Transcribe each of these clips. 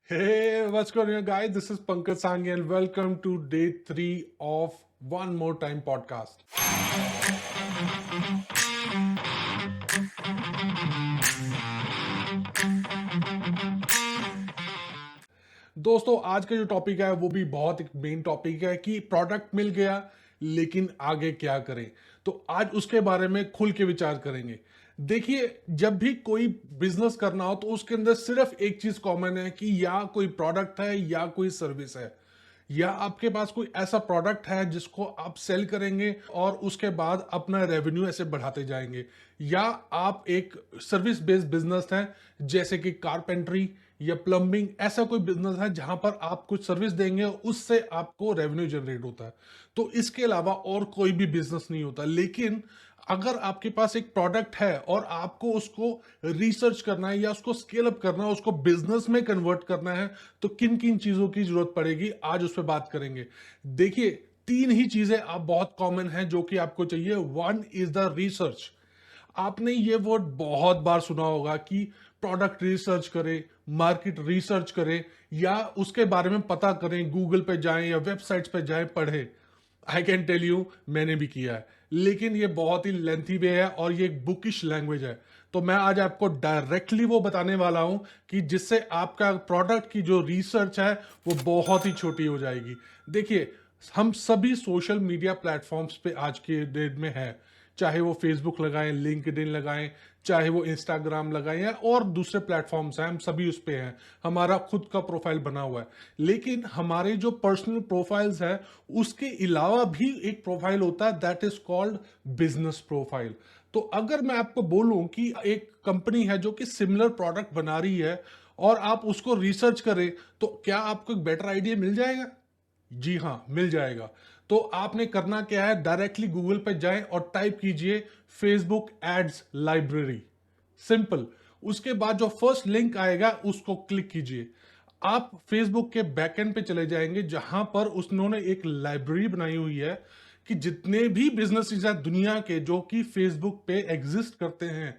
Hey, what's going on, guys? This is Pankaj Sanghi, and welcome to day 3 of One More Time podcast. दोस्तों, आज का जो topic है वो भी बहुत एक मेन टॉपिक है कि प्रोडक्ट मिल गया, लेकिन आगे क्या करें। तो आज उसके बारे में खुल के विचार करेंगे। देखिए, जब भी कोई बिजनेस करना हो तो उसके अंदर सिर्फ एक चीज कॉमन है कि या कोई प्रोडक्ट है या कोई सर्विस है, या आपके पास कोई ऐसा प्रोडक्ट है जिसको आप सेल करेंगे और उसके बाद अपना रेवेन्यू ऐसे बढ़ाते जाएंगे, या आप एक सर्विस बेस्ड बिजनेस है जैसे कि कारपेंटरी या प्लम्बिंग। ऐसा कोई बिजनेस है जहां पर आप कुछ सर्विस देंगे और उससे आपको रेवेन्यू जनरेट होता है। तो इसके अलावा और कोई भी बिजनेस नहीं होता। लेकिन अगर आपके पास एक प्रोडक्ट है और आपको उसको रिसर्च करना है या उसको स्केल अप करना है, उसको बिजनेस में कन्वर्ट करना है, तो किन किन चीजों की जरूरत पड़ेगी आज उस पर बात करेंगे। देखिए, तीन ही चीजें आप बहुत कॉमन हैं जो कि आपको चाहिए। One is the research. आपने ये वर्ड बहुत बार सुना होगा कि प्रोडक्ट रिसर्च करें, मार्केट रिसर्च करें, या उसके बारे में पता करें, गूगल पे जाएं या वेबसाइट्स पे जाएं, पढ़ें। आई कैन टेल यू, मैंने भी किया है, लेकिन ये बहुत ही लेंथी वे है और ये एक बुकिश लैंग्वेज है। तो मैं आज आपको डायरेक्टली वो बताने वाला हूं कि जिससे आपका प्रोडक्ट की जो रिसर्च है वो बहुत ही छोटी हो जाएगी। देखिए, हम सभी सोशल मीडिया प्लेटफॉर्म्स पे आज के डेट में है, चाहे वो फेसबुक लगाएं, लिंक्डइन लगाएं, चाहे वो इंस्टाग्राम लगाएं या और दूसरे प्लेटफॉर्म्स हैं, हम सभी उस पे हैं। हमारा खुद का प्रोफाइल बना हुआ है। लेकिन हमारे जो पर्सनल प्रोफाइल्स है उसके अलावा भी एक प्रोफाइल होता है, that is called business profile. तो अगर मैं आपको बोलूं कि एक कंपनी है जो कि सिमिलर प्रोडक्ट बना रही है और आप उसको रिसर्च करें, तो क्या आपको एक बेटर आइडिया मिल जाएगा? जी हां, मिल जाएगा। तो आपने करना क्या है, डायरेक्टली गूगल पे जाएं और टाइप कीजिए फेसबुक एड्स लाइब्रेरी। सिंपल। उसके बाद जो फर्स्ट लिंक आएगा उसको क्लिक कीजिए। आप फेसबुक के बैकएंड पे चले जाएंगे जहां पर उन्होंने एक लाइब्रेरी बनाई हुई है कि जितने भी बिजनेसेस हैं दुनिया के जो कि फेसबुक पे एग्जिस्ट करते हैं,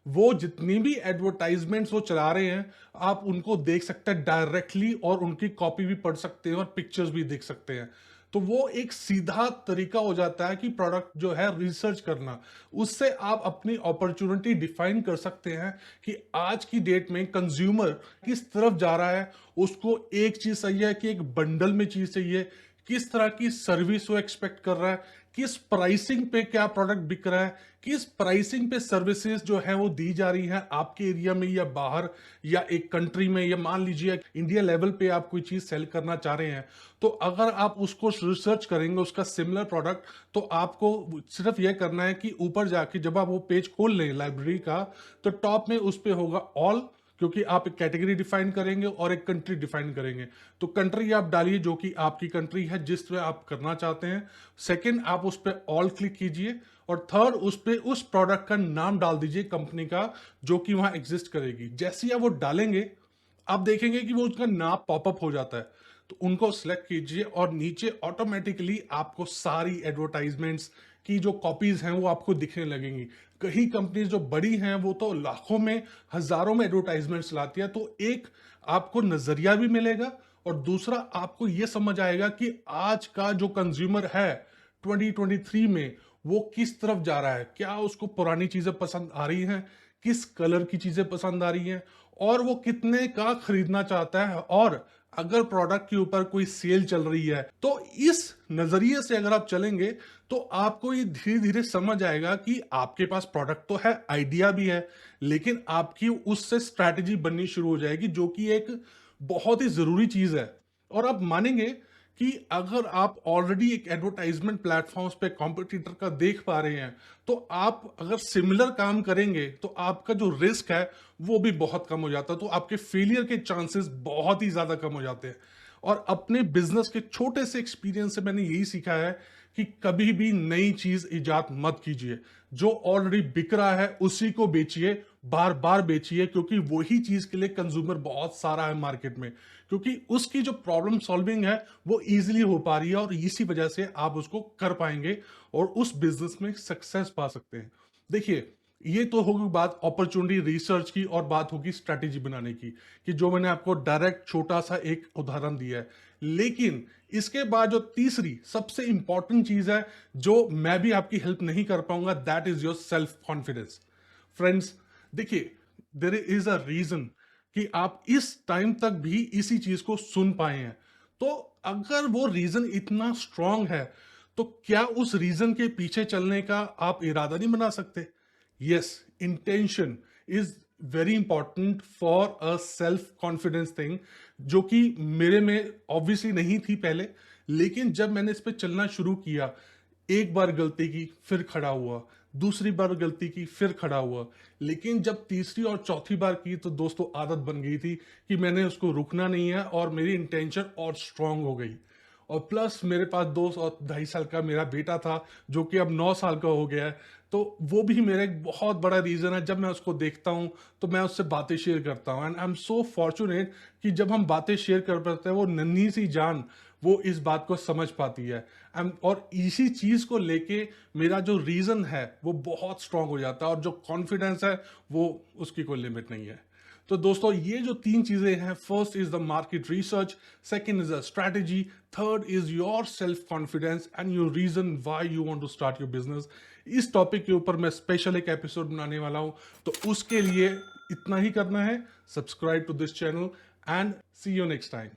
वो जितनी भी एडवर्टाइजमेंट्स वो चला रहे हैं, आप उनको देख सकते हैं डायरेक्टली और उनकी कॉपी भी पढ़ सकते हैं और पिक्चर्स भी देख सकते हैं। तो वो एक सीधा तरीका हो जाता है कि प्रोडक्ट जो है रिसर्च करना। उससे आप अपनी अपॉर्चुनिटी डिफाइन कर सकते हैं कि आज की डेट में कंज्यूमर किस तरफ जा रहा है। उसको एक चीज चाहिए है कि एक बंडल में चीज चाहिए, किस तरह की सर्विस वो एक्सपेक्ट कर रहा है, किस प्राइसिंग पे क्या प्रोडक्ट बिक रहा है, किस प्राइसिंग पे सर्विसेज जो है वो दी जा रही है आपके एरिया में या बाहर या एक कंट्री में, या मान लीजिए इंडिया लेवल पे आप कोई चीज सेल करना चाह रहे हैं। तो अगर आप उसको रिसर्च करेंगे उसका सिमिलर प्रोडक्ट, तो आपको सिर्फ यह करना है कि ऊपर जाके जब आप वो पेज खोल लें लाइब्रेरी का, तो टॉप में उस पे होगा ऑल, क्योंकि आप एक कैटेगरी डिफाइन करेंगे और एक कंट्री डिफाइन करेंगे। तो कंट्री आप डालिए जो कि आपकी कंट्री है जिस पे आप करना चाहते हैं। सेकंड, आप उस पर ऑल क्लिक कीजिए। और थर्ड, उस पे उस प्रोडक्ट का नाम डाल दीजिए कंपनी का जो कि वहां एग्जिस्ट करेगी। जैसे ही आप वो डालेंगे, आप देखेंगे कि वो उसका नाम पॉपअप हो जाता है। तो उनको सेलेक्ट कीजिए और नीचे ऑटोमेटिकली आपको सारी एडवर्टाइजमेंट्स की जो कॉपीज हैं वो आपको दिखने लगेंगी। कई कंपनीज जो बड़ी हैं वो तो लाखों में, हजारों में एडवर्टाइजमेंट्स लाती है। तो एक आपको नजरिया भी मिलेगा और दूसरा आपको यह समझ आएगा कि आज का जो कंज्यूमर है 2023 में वो किस तरफ जा रहा है। क्या उसको पुरानी चीजें पसंद आ रही हैं, किस कलर की चीजें पसंद आ रही हैं, और वो कितने का खरीदना चाहता है, और अगर प्रोडक्ट के ऊपर कोई सेल चल रही है। तो इस नजरिए से अगर आप चलेंगे तो आपको ये धीरे धीरे समझ आएगा कि आपके पास प्रोडक्ट तो है, आइडिया भी है, लेकिन आपकी उससे स्ट्रैटेजी बननी शुरू हो जाएगी जो कि एक बहुत ही जरूरी चीज है। और आप मानेंगे कि अगर आप ऑलरेडी एक एडवर्टाइजमेंट प्लेटफॉर्म्स पे कॉम्पिटिटर का देख पा रहे हैं, तो आप अगर सिमिलर काम करेंगे तो आपका जो रिस्क है वो भी बहुत कम हो जाता है। तो आपके फेलियर के चांसेस बहुत ही ज्यादा कम हो जाते हैं। और अपने बिजनेस के छोटे से एक्सपीरियंस से मैंने यही सीखा है कि कभी भी नई चीज इजाद मत कीजिए। जो ऑलरेडी बिक रहा है उसी को बेचिए, बार बार बेचिए, क्योंकि वही चीज के लिए कंज्यूमर बहुत सारा है मार्केट में। क्योंकि उसकी जो प्रॉब्लम सॉल्विंग है वो इजीली हो पा रही है और इसी वजह से आप उसको कर पाएंगे और उस बिजनेस में सक्सेस पा सकते हैं। देखिए, ये तो होगी बात अपॉर्चुनिटी रिसर्च की और बात होगी स्ट्रैटेजी बनाने की, कि जो मैंने आपको डायरेक्ट छोटा सा एक उदाहरण दिया है। लेकिन इसके बाद जो तीसरी सबसे इंपॉर्टेंट चीज है जो मैं भी आपकी हेल्प नहीं कर पाऊंगा, that is your self confidence. Friends, देखिए, देयर इज अ रीजन कि आप इस टाइम तक भी इसी चीज को सुन पाए हैं। तो अगर वो रीजन इतना स्ट्रांग है, तो क्या उस रीजन के पीछे चलने का आप इरादा नहीं बना सकते? Yes, intention is very important for a self confidence thing, जो कि मेरे में ऑब्वियसली नहीं थी पहले। लेकिन जब मैंने इस पे चलना शुरू किया, एक बार गलती की फिर खड़ा हुआ, दूसरी बार गलती की फिर खड़ा हुआ, लेकिन जब तीसरी और चौथी बार की तो दोस्तों आदत बन गई थी कि मैंने उसको रुकना नहीं है, और मेरी इंटेंशन और स्ट्रांग हो गई। और प्लस मेरे पास 2 और 2.5 साल का मेरा बेटा था, जो कि अब 9 साल का हो गया है। तो वो भी मेरा एक बहुत बड़ा रीजन है, जब मैं उसको देखता हूँ तो मैं उससे बातें शेयर करता हूँ। And I am so fortunate कि जब हम बातें शेयर कर पाते हैं, वो नन्ही सी जान वो इस बात को समझ पाती है। और इसी चीज को लेके मेरा जो रीजन है वो बहुत स्ट्रांग हो जाता है, और जो कॉन्फिडेंस है वो उसकी कोई लिमिट नहीं है। तो दोस्तों, ये जो 3 चीजें हैं, first is the market research, second is a strategy, third is your self confidence and your reason why you want to start your business. इस टॉपिक के ऊपर मैं स्पेशल एक एपिसोड बनाने वाला हूं, तो उसके लिए इतना ही करना है। Subscribe to this channel and see you next time.